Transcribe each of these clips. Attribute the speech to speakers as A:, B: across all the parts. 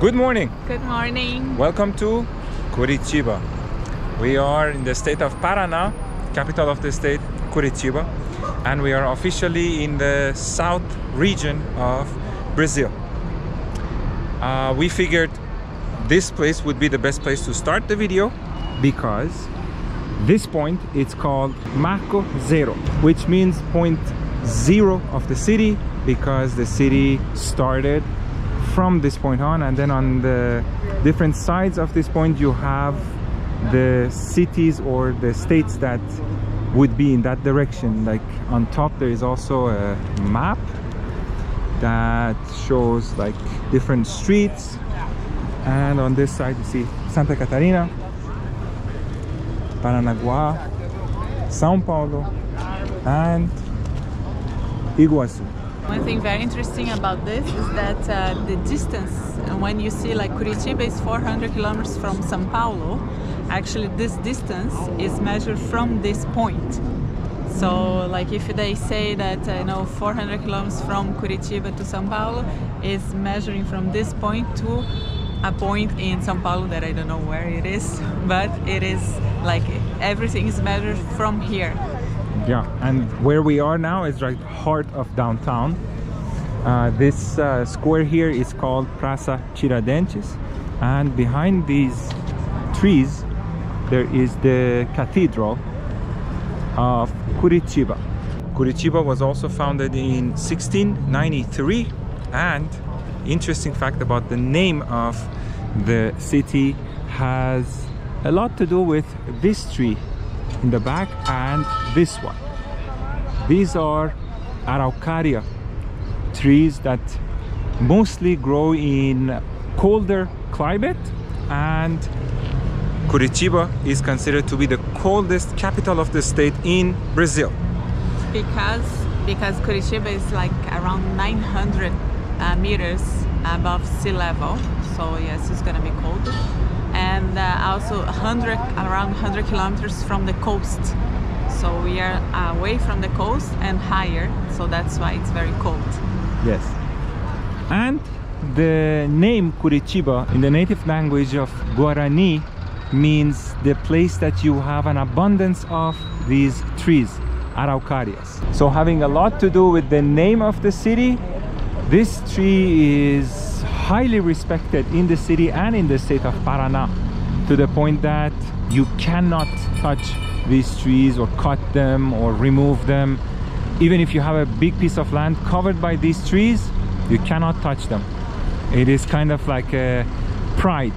A: Good morning.
B: Good morning.
A: Welcome to Curitiba. We are in the state of Paraná, capital of the state, Curitiba, and we are officially in the south region of Brazil. We figured this place would be the best place to start the video because this point it's called Marco Zero, which means point zero of the city, because the city started from this point on, and then on the different sides of this point you have the cities or the states that would be in that direction. Like on top there is also a map that shows like different streets, and on this side you see Santa Catarina, Paranaguá, São Paulo and Iguaçu.
B: One thing very interesting about this is that the distance, when you see like Curitiba is 400 kilometers from São Paulo, actually this distance is measured from this point. So like if they say that 400 kilometers from Curitiba to São Paulo is measuring from this point to a point in São Paulo that I don't know where it is, but it is like everything is measured from here.
A: Yeah, and where we are now is right heart of downtown. This square here is called Praça Tiradentes, and behind these trees there is the Cathedral of Curitiba. Curitiba was also founded in 1693, and interesting fact about the name of the city has a lot to do with this tree in the back and this one. These are Araucaria trees that mostly grow in colder climate, and Curitiba is considered to be the coldest capital of the state in Brazil.
B: Because Curitiba is like around 900 meters above sea level, so yes, it's gonna be cold. And also around 100 kilometers from the coast, so we are away from the coast and higher, so that's why it's very cold.
A: Yes, and the name Curitiba in the native language of Guarani means the place that you have an abundance of these trees, Araucarias. So having a lot to do with the name of the city, this tree is highly respected in the city and in the state of Paraná, to the point that you cannot touch these trees or cut them or remove them. Even if you have a big piece of land covered by these trees, you cannot touch them. It is kind of like a pride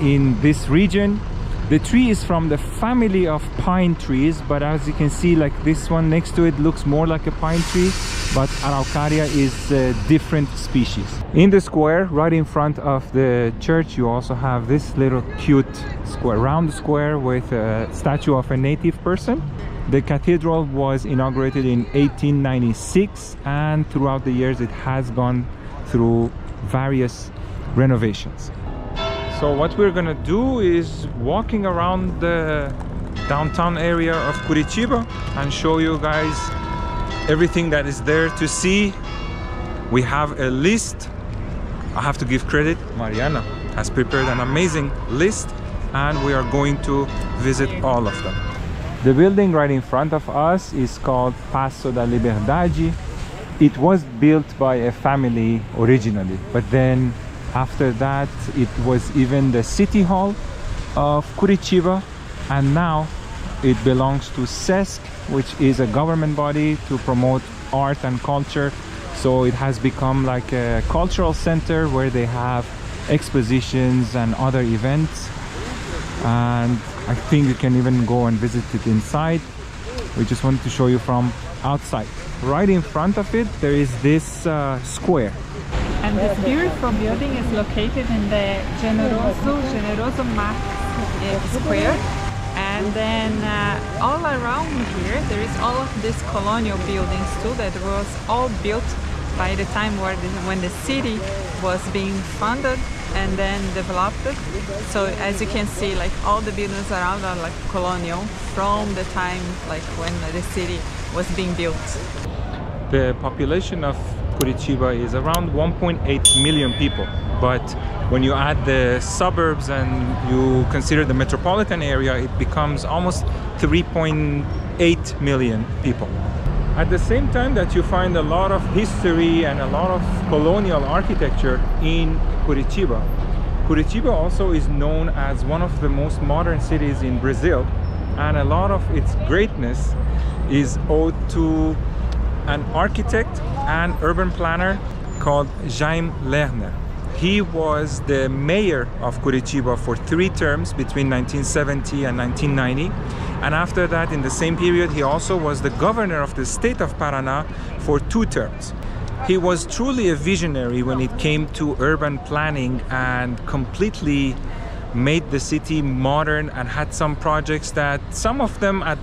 A: in this region. The tree is from the family of pine trees, but as you can see, like this one next to it looks more like a pine tree, but Araucaria is a different species. In the square right in front of the church you also have this little cute square, round square with a statue of a native person. The cathedral was inaugurated in 1896, and throughout the years it has gone through various renovations. So what we're gonna do is walking around the downtown area of Curitiba and show you guys everything that is there to see. We have a list. I have to give credit, Mariana has prepared an amazing list, and we are going to visit all of them. The building right in front of us is called Paço da Liberdade. It was built by a family originally, but then after that it was even the city hall of Curitiba, and now it belongs to SESC, which is a government body to promote art and culture. So it has become like a cultural center where they have expositions and other events, and I think you can even go and visit it inside. We just wanted to show you from outside. Right in front of it there is this square.
B: And this beautiful building is located in the Generoso Marx Square. And then all around here there is all of these colonial buildings too, that was all built by the time when the city was being funded and then developed. So as you can see, like all the buildings around are like colonial from the time like when the city was being built.
A: The population of Curitiba is around 1.8 million people, but when you add the suburbs and you consider the metropolitan area, it becomes almost 3.8 million people. At the same time that you find a lot of history and a lot of colonial architecture in Curitiba, Curitiba also is known as one of the most modern cities in Brazil, and a lot of its greatness is owed to an architect and urban planner called Jaime Lerner. He was the mayor of Curitiba for 3 terms between 1970 and 1990, and after that, in the same period, he also was the governor of the state of Paraná for 2 terms. He was truly a visionary when it came to urban planning and completely made the city modern, and had some projects that some of them at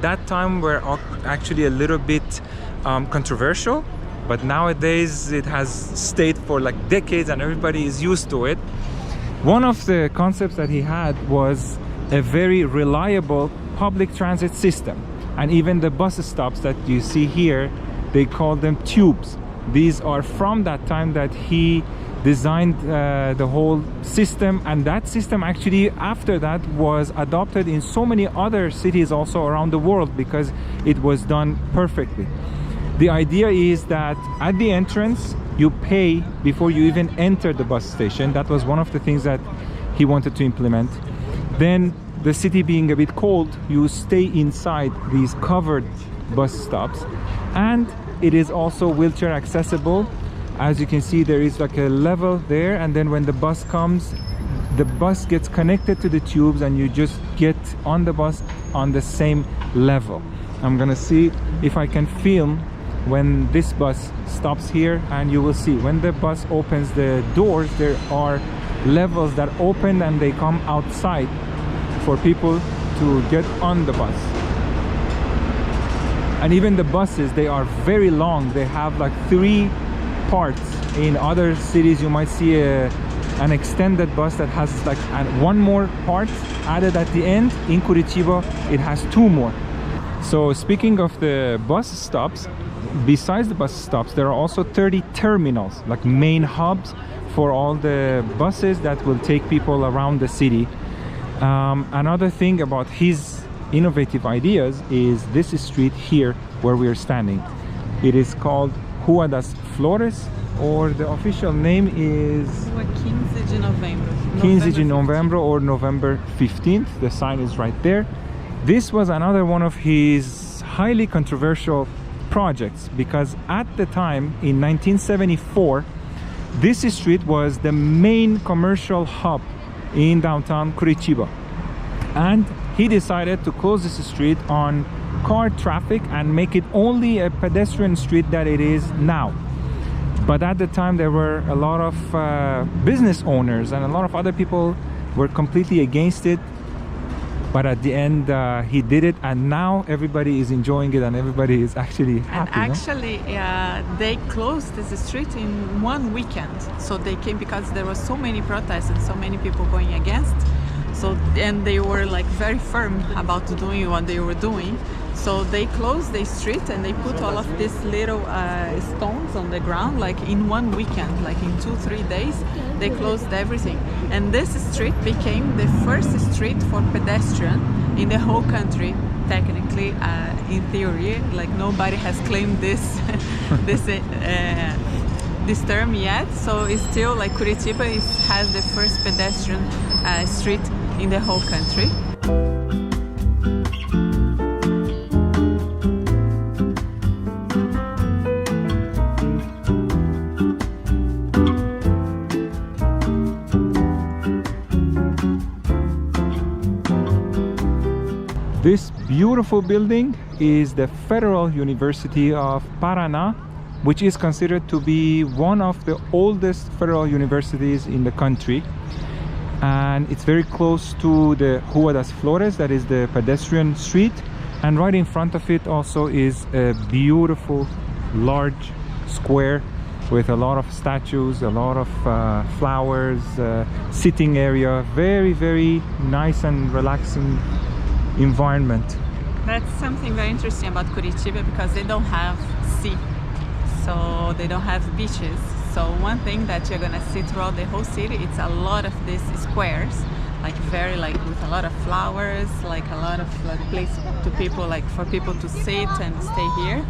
A: that time were actually a little bit controversial, but nowadays it has stayed for like decades and everybody is used to it. One of the concepts that he had was a very reliable public transit system, and even the bus stops that you see here, they call them tubes. These are from that time that he designed the whole system, and that system actually after that was adopted in so many other cities also around the world because it was done perfectly. The idea is that at the entrance you pay before you even enter the bus station. That was one of the things that he wanted to implement. Then, the city being a bit cold, you stay inside these covered bus stops, and it is also wheelchair accessible. As you can see, there is like a level there, and then when the bus comes, the bus gets connected to the tubes and you just get on the bus on the same level. I'm gonna see if I can film when this bus stops here, and you will see when the bus opens the doors, there are levels that open and they come outside for people to get on the bus. And even the buses, they are very long. They have like 3 parts. In other cities you might see an extended bus that has like one more part added at the end. In Curitiba it has 2 more. So speaking of the bus stops, besides the bus stops, there are also 30 terminals, like main hubs for all the buses that will take people around the city. Another thing about his innovative ideas is this street here where we are standing. It is called Rua das Flores, or the official name is
B: 15 de novembro.
A: 15 de novembro, or November 15th. The sign is right there. This was another one of his highly controversial projects because at the time in 1974 this street was the main commercial hub in downtown Curitiba, and he decided to close this street on car traffic and make it only a pedestrian street that it is now. But at the time there were a lot of business owners and a lot of other people were completely against it, but at the end he did it, and now everybody is enjoying it and everybody is actually happy.
B: And actually they closed this street in 1 weekend, so they came because there was so many protests and so many people going against. So, and they were like very firm about doing what they were doing. So they closed the street and they put all of these little stones on the ground, like in 1 weekend, like in 2-3 days, they closed everything. And this street became the first street for pedestrian in the whole country. Technically, in theory, like nobody has claimed this this term yet. So it's still like Curitiba has the first pedestrian street in the whole country.
A: This beautiful building is the Federal University of Paraná, which is considered to be one of the oldest federal universities in the country. And it's very close to the Rua das Flores, that is the pedestrian street. And right in front of it also is a beautiful large square with a lot of statues, a lot of flowers, sitting area, very nice and relaxing environment.
B: That's something very interesting about Curitiba because they don't have sea, so they don't have beaches. So one thing that you're gonna see throughout the whole city, it's a lot of these squares, like very like with a lot of flowers, like a lot of like place to people, like for people to sit and stay here.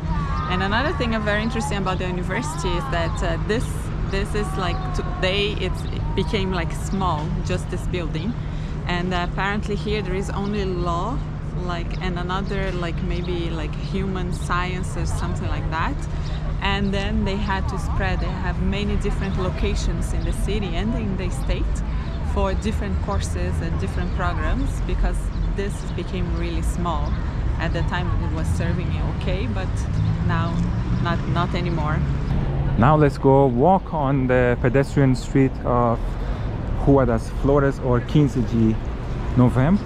B: And another thing very interesting about the university is that this is like today it became like small, just this building, and apparently here there is only law, like, and another like maybe like human science or something like that. And then they had to spread. They have many different locations in the city and in the state for different courses and different programs, because this became really small. At the time it was serving okay, but now not anymore.
A: Now let's go walk on the pedestrian street of Rua das Flores, or 15 de Novembro,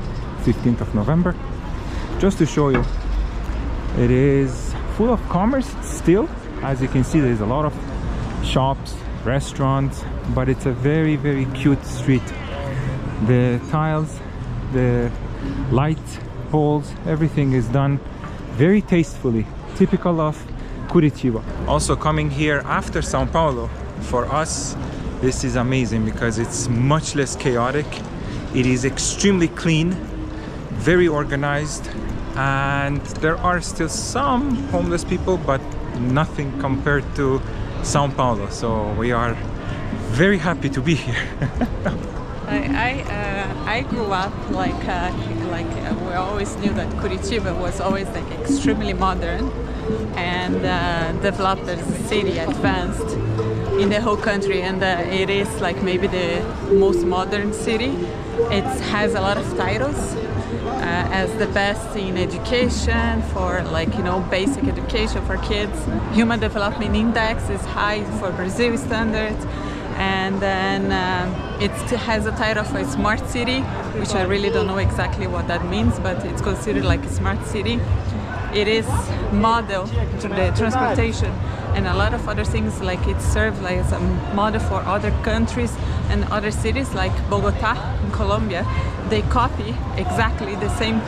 A: 15th of November, just to show you. It is full of commerce still. As you can see, there's a lot of shops, restaurants, but it's a very, very cute street. The tiles, the light poles, everything is done very tastefully, typical of Curitiba. Also coming here after São Paulo, for us, this is amazing because it's much less chaotic. It is extremely clean, very organized, and there are still some homeless people, but nothing compared to São Paulo. So we are very happy to be here.
B: I grew up like we always knew that Curitiba was always like extremely modern and developed as a city, advanced in the whole country, and it is like maybe the most modern city. It has a lot of titles as the best in education, for like, you know, basic education for kids. Human Development Index is high for Brazil standards. And then it has a title for a smart city, which I really don't know exactly what that means, but it's considered like a smart city. It is model to the transportation and a lot of other things, like it serves like as a model for other countries and other cities like Bogota in Colombia. They copy exactly the same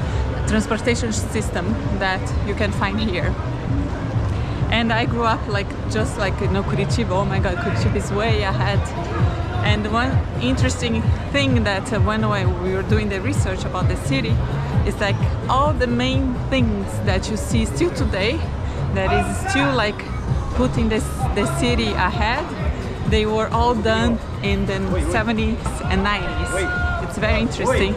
B: transportation system that you can find here. And I grew up like just like, you know, Curitiba. Oh my God, Curitiba is way ahead. And one interesting thing that when we were doing the research about the city is like all the main things that you see still today, that is still like putting the city ahead, they were all done in the 70s and 90s. It's very interesting.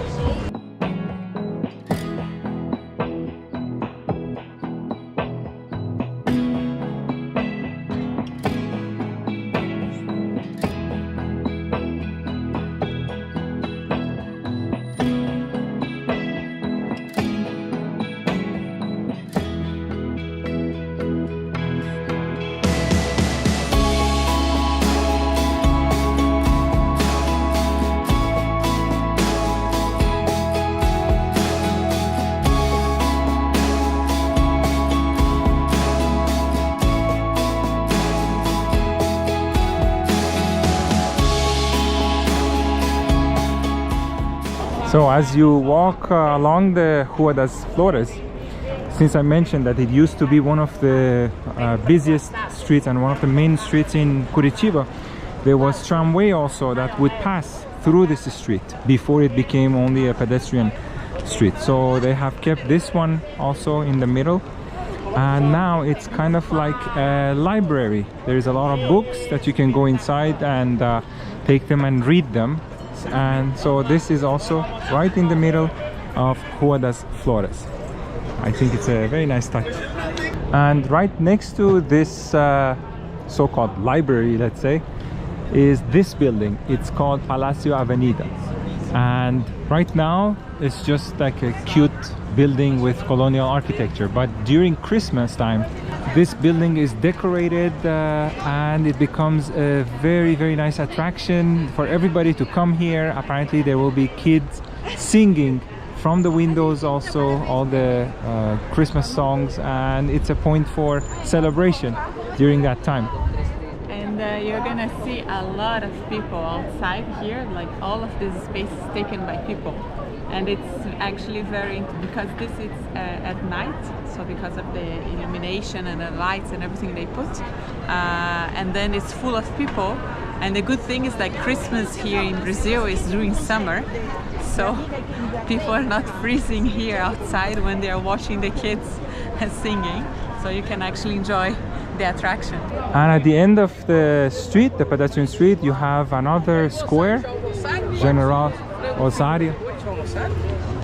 A: So as you walk along the Rua das Flores, since I mentioned that it used to be one of the busiest streets and one of the main streets in Curitiba, there was tramway also that would pass through this street before it became only a pedestrian street. So they have kept this one also in the middle, and now it's kind of like a library. There is a lot of books that you can go inside and take them and read them. And so this is also right in the middle of Rua das Flores. I think it's a very nice touch. And right next to this so-called library, let's say, is this building. It's called Palacio Avenida. And right now it's just like a cute building with colonial architecture, but during Christmas time this building is decorated and it becomes a very, very nice attraction for everybody to come here. Apparently there will be kids singing from the windows also all the Christmas songs, and it's a point for celebration during that time.
B: And you're gonna see a lot of people outside here, like all of this space is taken by people. and it's actually very, because this is at night, so because of the illumination and the lights and everything they put, and then it's full of people. And the good thing is that Christmas here in Brazil is during summer, so people are not freezing here outside when they are watching the kids and singing, so you can actually enjoy the attraction.
A: And at the end of the street, the pedestrian street, you have another square, General Osario.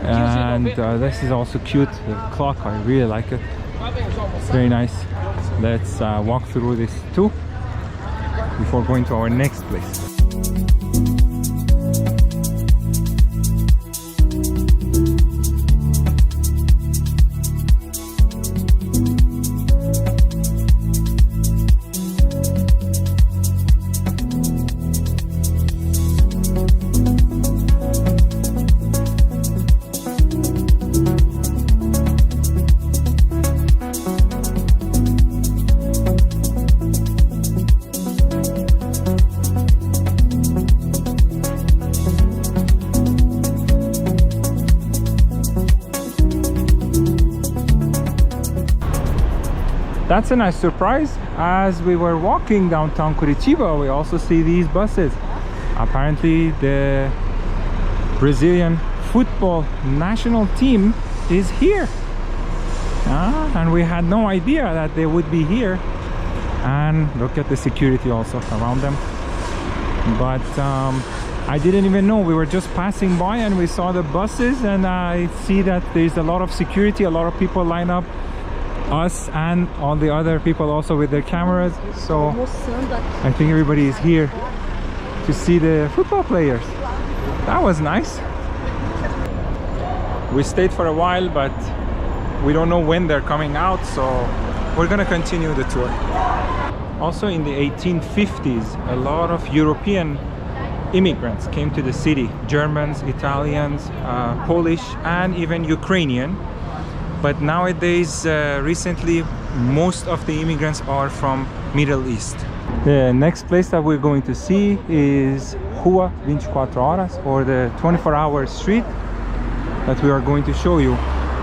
A: And this is also cute, the clock, I really like it. It's very nice. Let's walk through this too before going to our next place. That's a nice surprise. As we were walking downtown Curitiba, we also see these buses. Apparently the Brazilian football national team is here. And we had no idea that they would be here. And look at the security also around them. But I didn't even know. We were just passing by and we saw the buses, and I see that there's a lot of security, a lot of people line up, us and all the other people also with their cameras. So I think everybody is here to see the football players. That was nice. We stayed for a while, but we don't know when they're coming out, so we're gonna continue the tour. Also in the 1850s, a lot of European immigrants came to the city. Germans, Italians, Polish, and even Ukrainian. But nowadays, recently, most of the immigrants are from Middle East. The next place that we're going to see is Rua 24 Horas, or the 24-hour street that we are going to show you.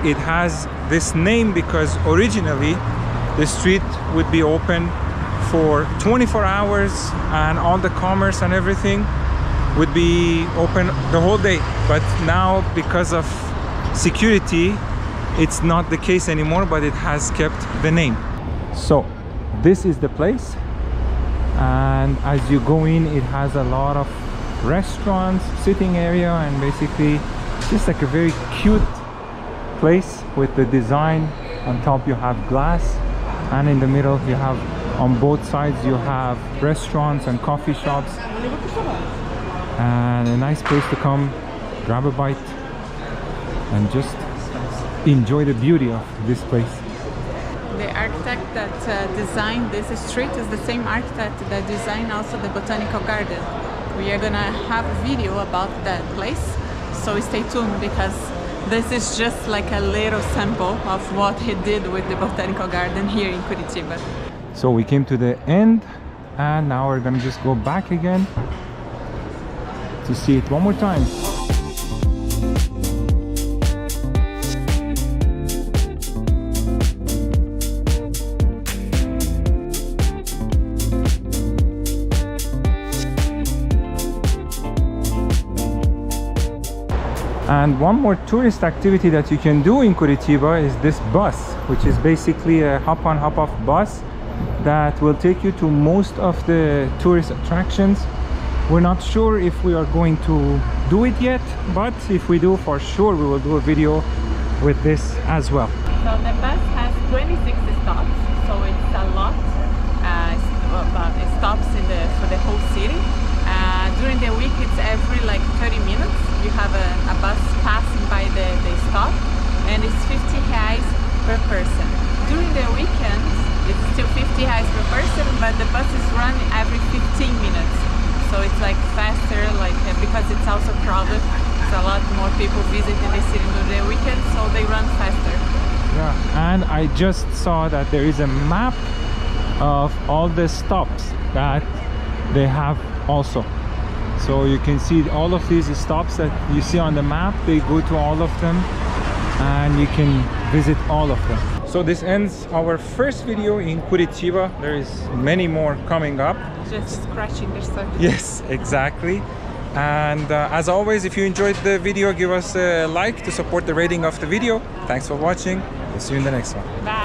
A: It has this name because originally the street would be open for 24 hours and all the commerce and everything would be open the whole day. But now, because of security, it's not the case anymore, but it has kept the name. So this is the place, and as you go in, it has a lot of restaurants, sitting area, and basically just like a very cute place with the design. On top you have glass, and in the middle you have, on both sides you have restaurants and coffee shops, and a nice place to come grab a bite and just enjoy the beauty of this place.
B: The architect that designed this street is the same architect that designed also the botanical garden. We are gonna have a video about that place, so stay tuned, because this is just like a little sample of what he did with the botanical garden here in Curitiba.
A: So we came to the end, and now we're gonna just go back again to see it one more time. And one more tourist activity that you can do in Curitiba is this bus, which is basically a hop-on, hop-off bus that will take you to most of the tourist attractions. We're not sure if we are going to do it yet, but if we do, for sure we will do a video with this as well.
B: So the bus has 26 stops, so it's a lot. It stops for the whole city. During the week, it's every like 30 minutes. You have a bus passing by the stop, and it's 50 reais per person. During the weekends, it's still 50 reais per person, but the bus is run every 15 minutes. So it's like faster, because it's also crowded. There's a lot more people visiting the city during the weekend, so they run faster.
A: Yeah, and I just saw that there is a map of all the stops that they have also. So you can see all of these stops that you see on the map, they go to all of them and you can visit all of them. So this ends our first video in Curitiba. There is many more coming up.
B: Just scratching the surface.
A: Yes, exactly. And as always, if you enjoyed the video, give us a like to support the rating of the video. Thanks for watching. We'll see you in the next one.
B: Bye.